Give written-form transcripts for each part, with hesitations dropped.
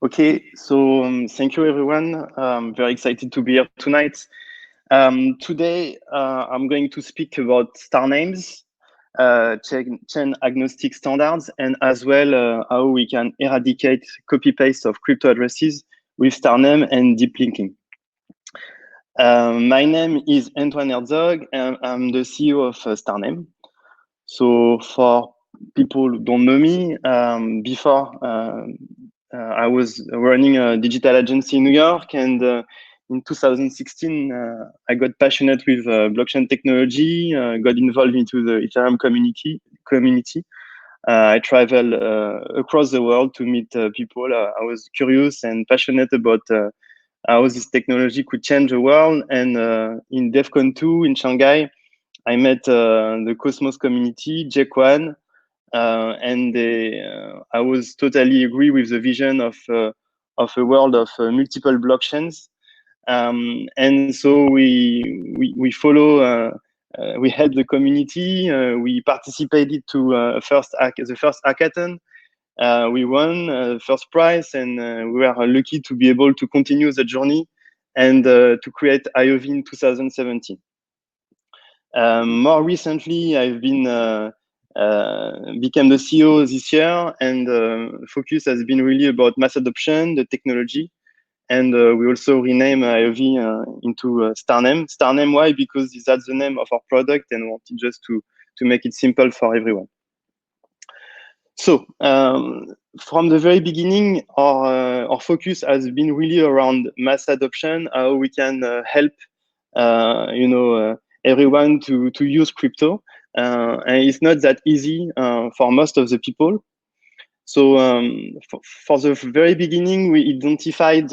Okay, so thank you everyone. I'm very excited to be here tonight. Today, I'm going to speak about star names, chain agnostic standards, and as well how we can eradicate copy-paste of crypto addresses with star name and deep linking. My name is Antoine Herzog, and I'm the CEO of Starname. So for people who don't know me, before I was running a digital agency in New York, and in 2016, I got passionate with blockchain technology, got involved into the Ethereum community. I travel across the world to meet people. I was curious and passionate about how this technology could change the world. And in DevCon 2 in Shanghai, I met the Cosmos community, Jaquan, and I was totally agree with the vision of a world of multiple blockchains. And so we follow. We help the community. We participated to the first hackathon. We won first prize, and we were lucky to be able to continue the journey and to create IOV in 2017. More recently, I've been became the CEO this year, and focus has been really about mass adoption, the technology, and we also rename IOV into Starname. Starname, why? Because that's the name of our product, and wanted just to make it simple for everyone. So from the very beginning, our focus has been really around mass adoption, how we can help everyone to use crypto. And it's not that easy for most of the people. So for the very beginning, we identified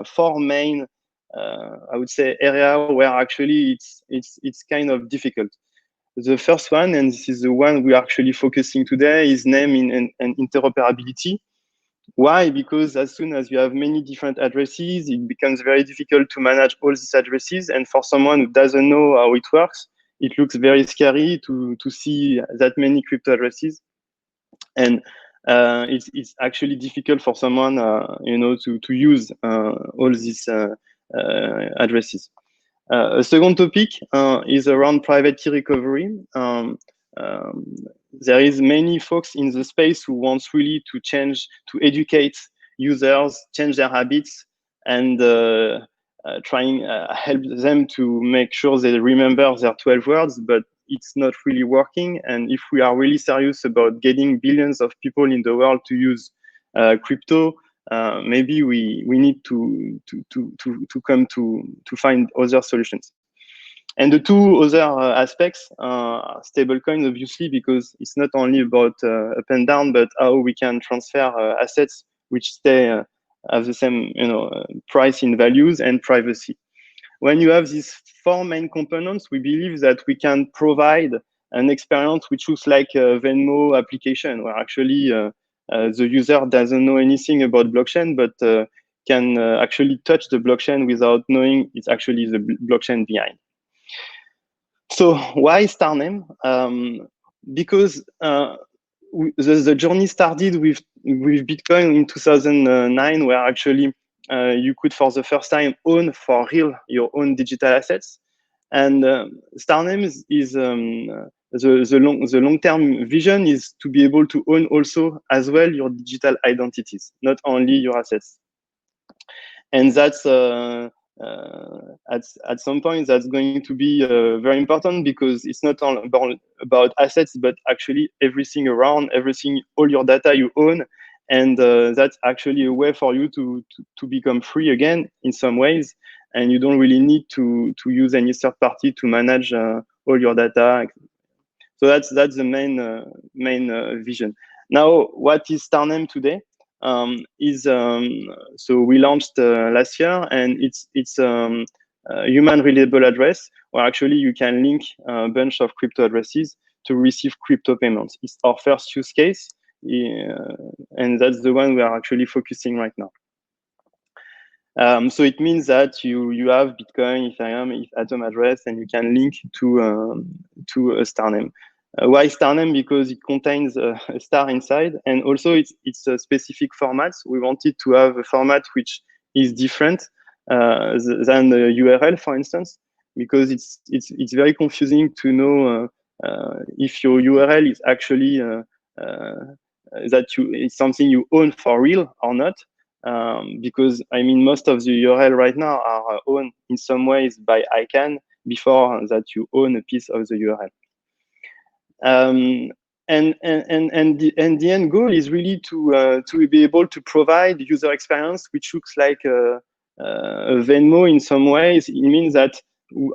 four main, I would say, area where actually it's kind of difficult. The first one, and this is the one we are actually focusing today, is name and interoperability. Why? Because as soon as you have many different addresses, it becomes very difficult to manage all these addresses. And for someone who doesn't know how it works, it looks very scary to see that many crypto addresses. And it's actually difficult for someone, to use all these addresses. A second topic is around private key recovery. There is many folks in the space who wants really to educate users, change their habits, and trying help them to make sure they remember their 12 words, but it's not really working. And if we are really serious about getting billions of people in the world to use crypto, maybe we need to come to find other solutions. And the two other aspects are stablecoin, obviously, because it's not only about up and down, but how we can transfer assets which stay have the same price in values and privacy. When you have these four main components, we believe that we can provide an experience which looks like a Venmo application, where actually the user doesn't know anything about blockchain, but can actually touch the blockchain without knowing it's actually the blockchain behind. So why Starname? Because the journey started with Bitcoin in 2009, where actually you could, for the first time, own for real your own digital assets. And Starname is the long-term vision is to be able to own also as well your digital identities, not only your assets. And that's at some point that's going to be very important, because it's not all about assets, but actually everything around, everything, all your data you own. And that's actually a way for you to become free again in some ways, and you don't really need to use any third party to manage all your data. So that's the main vision. Now, what is Starname today? So we launched last year, and it's a human reliable address where actually you can link a bunch of crypto addresses to receive crypto payments. It's our first use case, and that's the one we are actually focusing right now. So it means that you have Bitcoin, Ethereum, Atom address, and you can link to a Starname. Why star name? Because it contains a star inside, and also it's a specific format. We wanted to have a format which is different than the URL, for instance, because it's very confusing to know if your URL is actually that it's something you own for real or not. Because I mean, most of the URL right now are owned in some ways by ICANN before that you own a piece of the URL. The end goal is really to be able to provide user experience which looks like a Venmo in some ways. It means that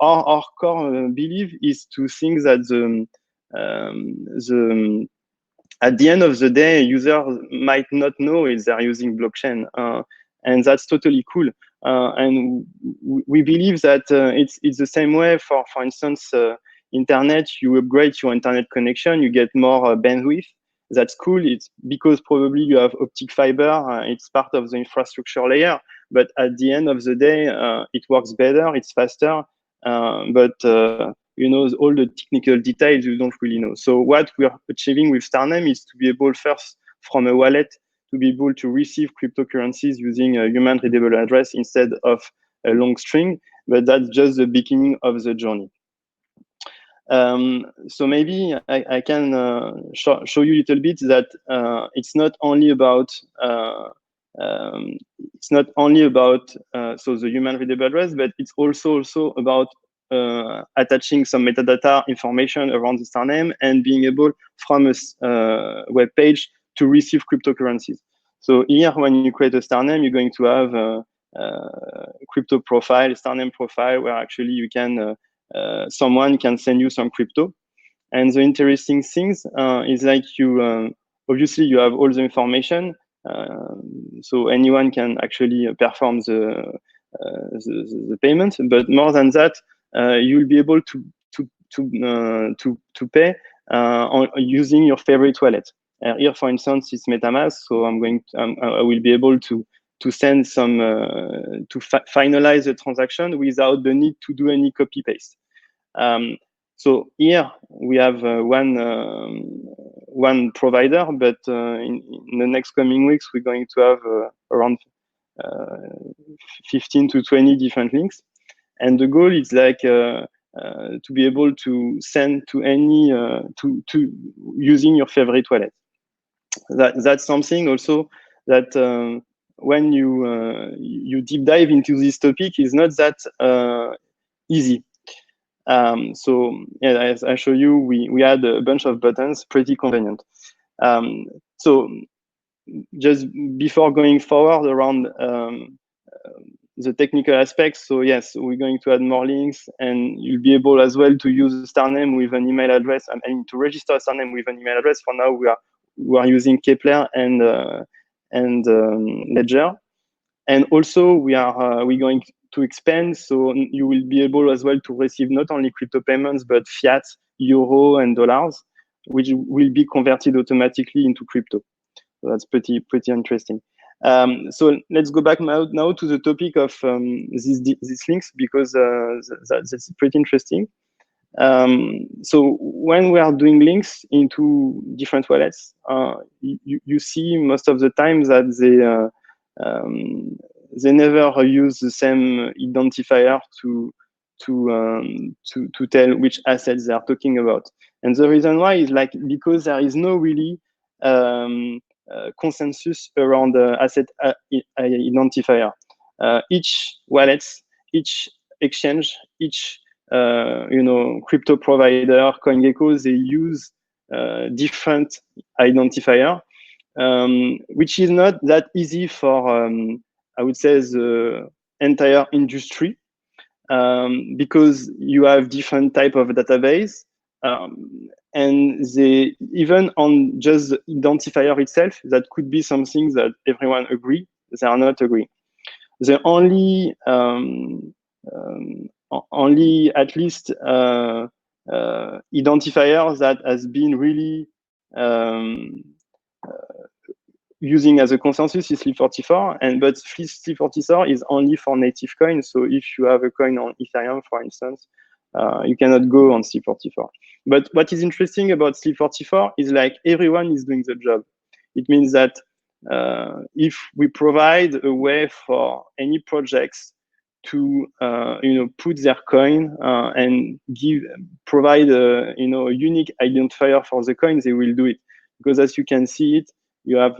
our core belief is to think that at the end of the day, users might not know if they're using blockchain, and that's totally cool. And we believe that it's the same way for instance, internet. You upgrade your internet connection, you get more bandwidth. That's cool. It's because probably you have optic fiber. It's part of the infrastructure layer. But at the end of the day, it works better. It's faster. But you know, all the technical details you don't really know. So what we are achieving with Starname is to be able first from a wallet to be able to receive cryptocurrencies using a human readable address instead of a long string. But that's just the beginning of the journey. So maybe I can show you a little bit that it's not only about so the human readable address, but it's also about attaching some metadata information around the star name and being able from a web page to receive cryptocurrencies. So here, when you create a star name, you're going to have a crypto profile, star name profile, where actually you can someone can send you some crypto. And the interesting things is like you obviously you have all the information, so anyone can actually perform the payment. But more than that, you'll be able to pay on using your favorite wallet. Here, for instance, it's MetaMask, so I will be able to send some to finalize the transaction without the need to do any copy paste. So here we have one provider, but in the next coming weeks we're going to have around 15 to 20 different links, and the goal is like to be able to send to any to using your favorite wallet. That's something also that when you deep dive into this topic is not that easy. So yeah, as I show you, we had a bunch of buttons, pretty convenient. So just before going forward around the technical aspects, so yes, we're going to add more links, and you'll be able as well to use a star name with an email address. I mean, to register a star name with an email address. For now, we are using Keplr and Ledger, and also we're going to expand, so you will be able as well to receive not only crypto payments but fiat, euro, and dollars, which will be converted automatically into crypto. So that's pretty interesting. So let's go back now to the topic of these links, because that's pretty interesting. So when we are doing links into different wallets, you see most of the time that they never use the same identifier to tell which assets they are talking about. And the reason why is like because there is no really consensus around the asset identifier. Each wallet, each exchange, each crypto provider, CoinGecko, they use different identifier, which is not that easy for I would say the entire industry, because you have different type of database, and they even on just the identifier itself, that could be something that everyone agree, they are not agree. The only at least identifier that has been really using as a consensus is Flip44, but Flip44 is only for native coins. So if you have a coin on Ethereum, for instance, You cannot go on sleep44. But what is interesting about sleep44 is like everyone is doing the job. It means that if we provide a way for any projects to put their coin and provide a unique identifier for the coin, they will do it. Because as you can see it, you have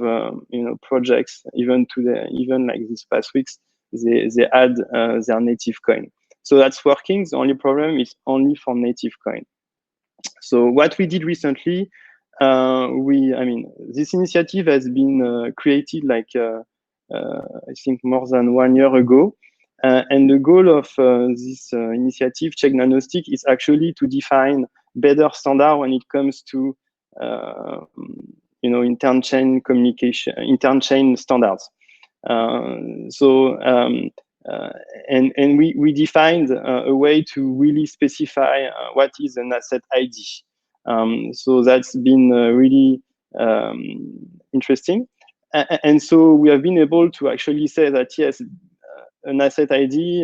projects even today, even like these past weeks, they add their native coin. So that's working. The only problem is only for native coin. So what we did recently, this initiative has been created like I think more than 1 year ago. And the goal of this initiative, Check Nanostic, is actually to define better standard when it comes to intern-chain communication, intern-chain standards. And we defined a way to really specify what is an asset ID. So that's been really interesting. And so we have been able to actually say that, yes, an asset ID,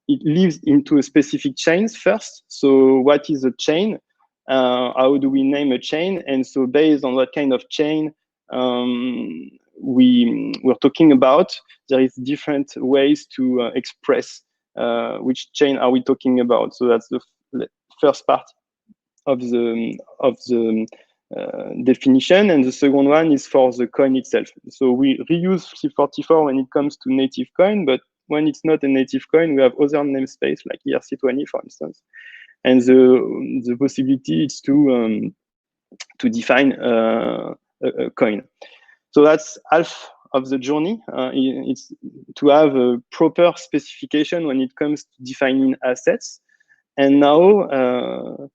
it lives into a specific chains first. So what is a chain? How do we name a chain? And so based on what kind of chain we're talking about, there is different ways to express which chain are we talking about. So that's the first part of the definition, and the second one is for the coin itself. So we reuse sleep44 when it comes to native coin, but when it's not a native coin, we have other namespace like ERC20, for instance. And the possibility is to define a coin. So that's half of the journey. It's to have a proper specification when it comes to defining assets. And now,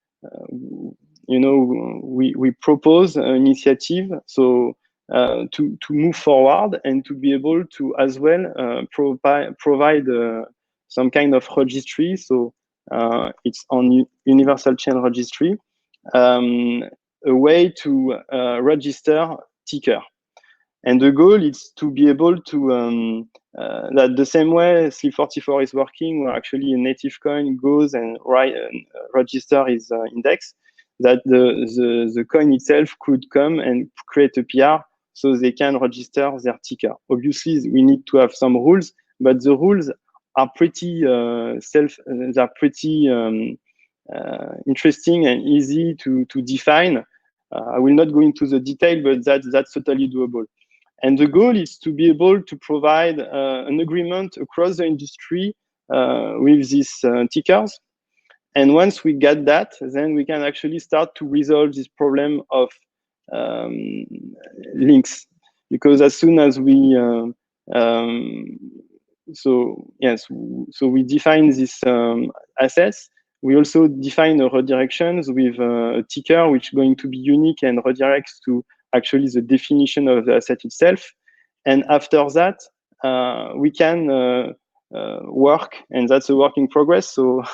we propose an initiative to move forward and to be able to as well provide some kind of registry. So it's on Universal Chain Registry, a way to register ticker. And the goal is to be able to, that the same way sleep44 is working, where actually a native coin goes and register its index, that the coin itself could come and create a PR so they can register their ticker. Obviously, we need to have some rules, but the rules are pretty they're pretty interesting and easy to define. I will not go into the detail, but that's totally doable. And the goal is to be able to provide an agreement across the industry with these tickers. And once we get that, then we can actually start to resolve this problem of links. Because as soon as we, so we define these assets, we also define a redirections with a ticker which is going to be unique and redirects to actually the definition of the asset itself. And after that, we can work, and that's a work in progress. So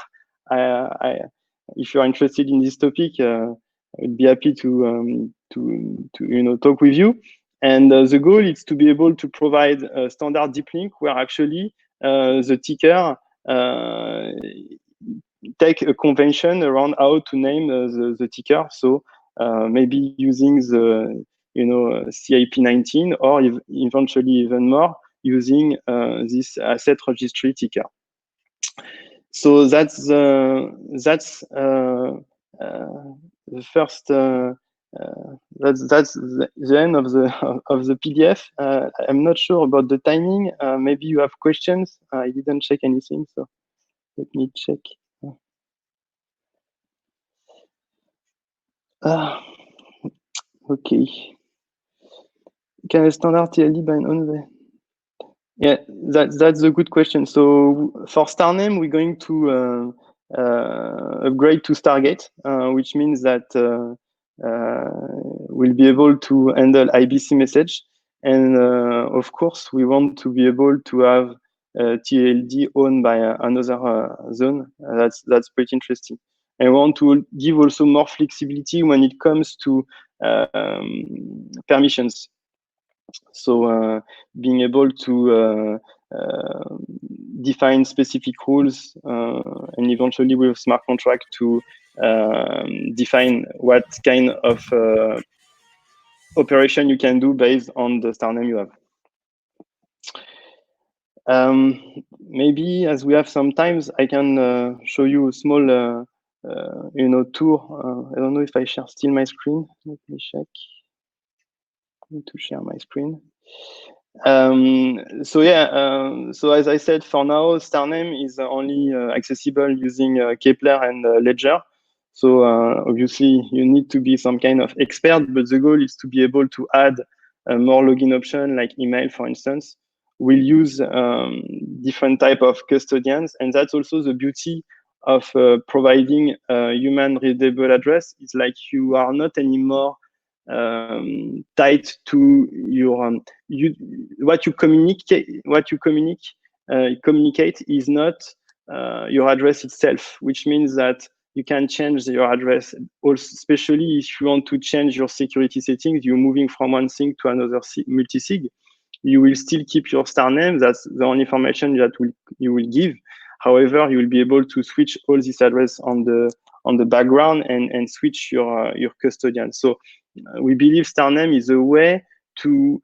if you're interested in this topic, I'd be happy to talk with you. And the goal is to be able to provide a standard deep link where actually the ticker take a convention around how to name the ticker. So maybe using the CIP19, or eventually even more using this asset registry ticker. So that's the first. That's the end of the PDF. I'm not sure about the timing. Maybe you have questions. I didn't check anything, so let me check. Okay. Can a standard TLD bind on the? Yeah, that's a good question. So for StarName, we're going to upgrade to Stargate, which means that we'll be able to handle IBC message. And of course, we want to be able to have TLD owned by another zone. That's pretty interesting. And we want to give also more flexibility when it comes to permissions. So being able to define specific rules and eventually with smart contract to define what kind of operation you can do based on the star name you have. Maybe as we have some times, I can show you a small, tour. I don't know if I share still my screen. Let me check. I need to share my screen. So as I said, for now, Starname is only accessible using Kepler and Ledger. So obviously, you need to be some kind of expert, but the goal is to be able to add more login option, like email, for instance. We'll use different type of custodians, and that's also the beauty of providing a human readable address. It's like you are not anymore tied to your what you communicate is not your address itself, which means that you can change your address, also, especially if you want to change your security settings. You're moving from one SIG to another multi-sig. You will still keep your star name. That's the only information that you will give. However, you will be able to switch all this address on the background and switch your custodian. So we believe Starname is a way to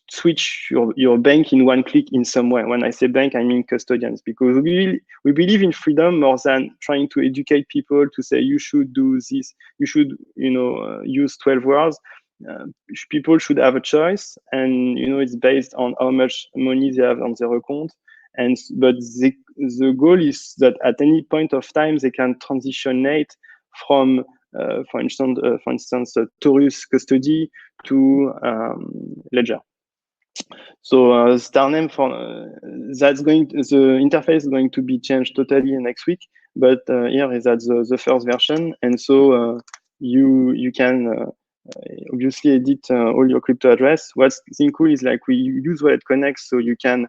switch your bank in one click in some way. When I say bank, I mean custodians, because we believe in freedom more than trying to educate people to say you should do this, you should use 12 words. People should have a choice, and it's based on how much money they have on their account. But the goal is that at any point of time they can transitionate from for instance, Taurus custody to Ledger. So Starname the interface is going to be changed totally next week. But here is at the first version, and so you can obviously edit all your crypto address. What's cool is like we use Wallet Connect, so you can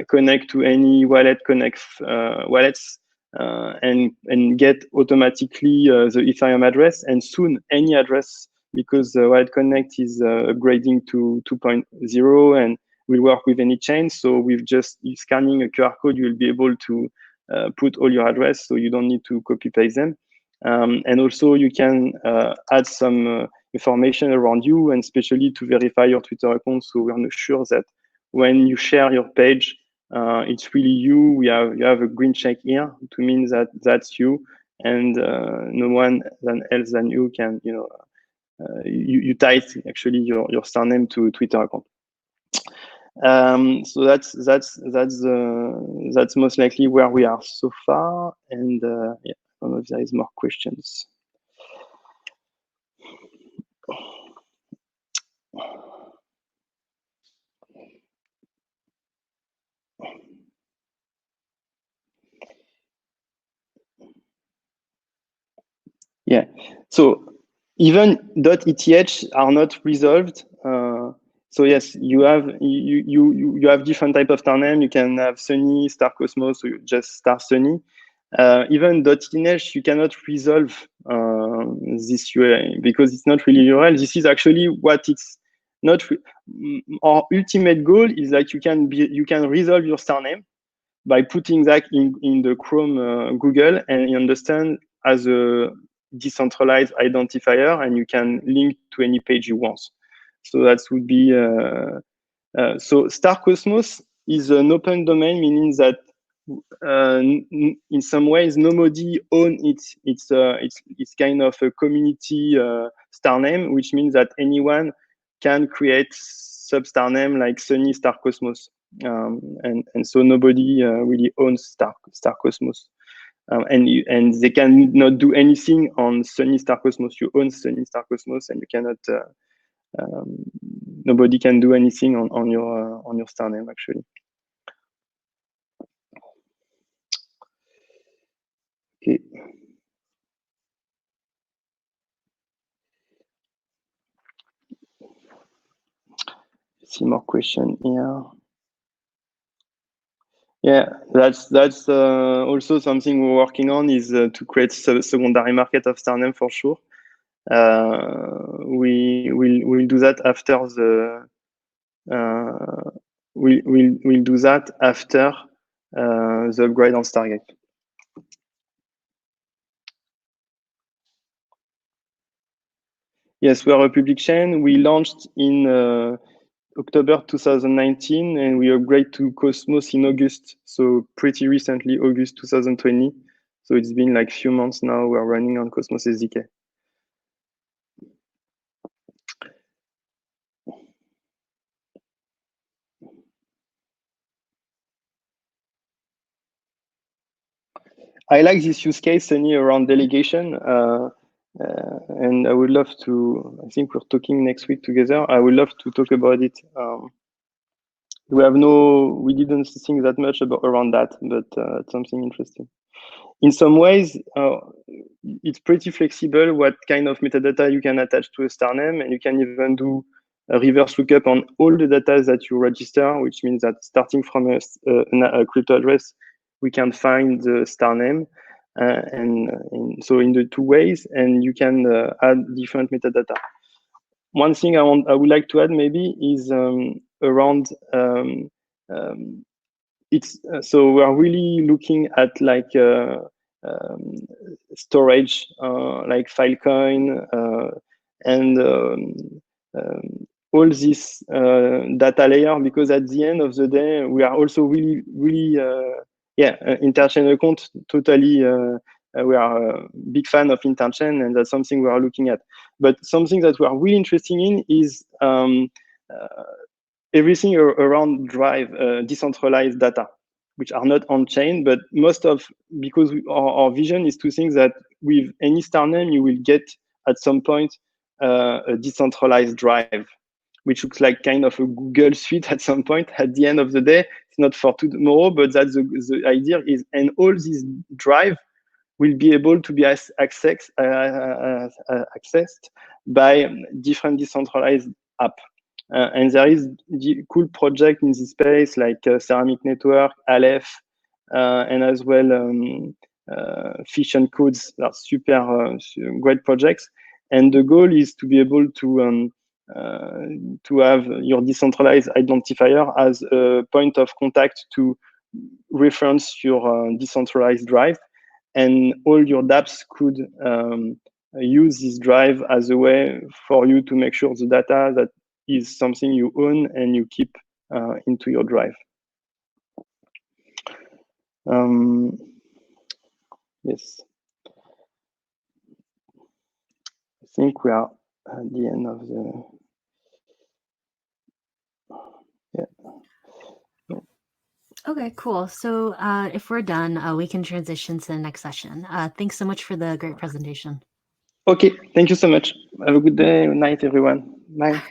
connect to any Wallet Connect wallets. And get automatically the Ethereum address, and soon any address, because Wallet Connect is upgrading to 2.0 and will work with any chain. So with just scanning a QR code, you will be able to put all your address, so you don't need to copy paste them. And also you can add some information around you, and especially to verify your Twitter account, so we're sure that when you share your page, it's really you. You have a green check here to mean that that's you, and no one else than you can you type actually your star name to Twitter account. So that's most likely where we are so far, and yeah, I don't know if there is more questions. Yeah, so even .eth are not resolved. So yes, you have different type of star name. You can have Sunny, Star Cosmos, or just Star Sunny. Even .eneh you cannot resolve this URL because it's not really URL. This is actually what it's not. Our ultimate goal is that you can resolve your star name by putting that in the Chrome Google, and you understand as a decentralized identifier, and you can link to any page you want. So that would be so Star Cosmos is an open domain, meaning that in some ways nobody owns it. It's kind of a community star name, which means that anyone can create sub star name like Sunny Star Cosmos, and so nobody really owns Star Cosmos. And they cannot do anything on Sunny Star Cosmos. You own Sunny Star Cosmos, and you cannot. Nobody can do anything on your star name actually. Okay. See more question here. Yeah, that's also something we're working on, is to create secondary market of star name for sure. We'll do that after we'll do that after the upgrade on Stargate. Yes, we are a public chain. We launched in October 2019, and we upgrade to Cosmos in August. So pretty recently, August 2020. So it's been like a few months now. We're running on Cosmos SDK. I like this use case, Sunny, around delegation. And I would love to, I think we're talking next week together. I would love to talk about it. We didn't think that much around that, but it's something interesting. In some ways, it's pretty flexible what kind of metadata you can attach to a star name, and you can even do a reverse lookup on all the data that you register, which means that starting from a crypto address, we can find the star name. So in the two ways, and you can add different metadata. One thing I would like to add maybe is around so we are really looking at like storage, like Filecoin, and all this data layer, because at the end of the day, we are also really interchain account totally. We are a big fan of interchain, and that's something we are looking at. But something that we are really interested in is everything around Drive, decentralized data, which are not on chain, but because our vision is to think that with any star name, you will get at some point a decentralized Drive, which looks like kind of a Google Suite at some point. At the end of the day, it's not for tomorrow, but that's the idea is, and all these Drive will be able to be accessed by different decentralized apps. And there is cool project in this space like Ceramic Network, Aleph, and as well Fission Codes. Are super great projects. And the goal is to be able to have your decentralized identifier as a point of contact to reference your decentralized Drive. And all your dApps could use this Drive as a way for you to make sure the data that is something you own and you keep into your Drive. Yes. I think we are at the end of the, Okay, cool. So if we're done, we can transition to the next session. Thanks so much for the great presentation. Okay, thank you so much. Have a good day, good night, everyone. Bye.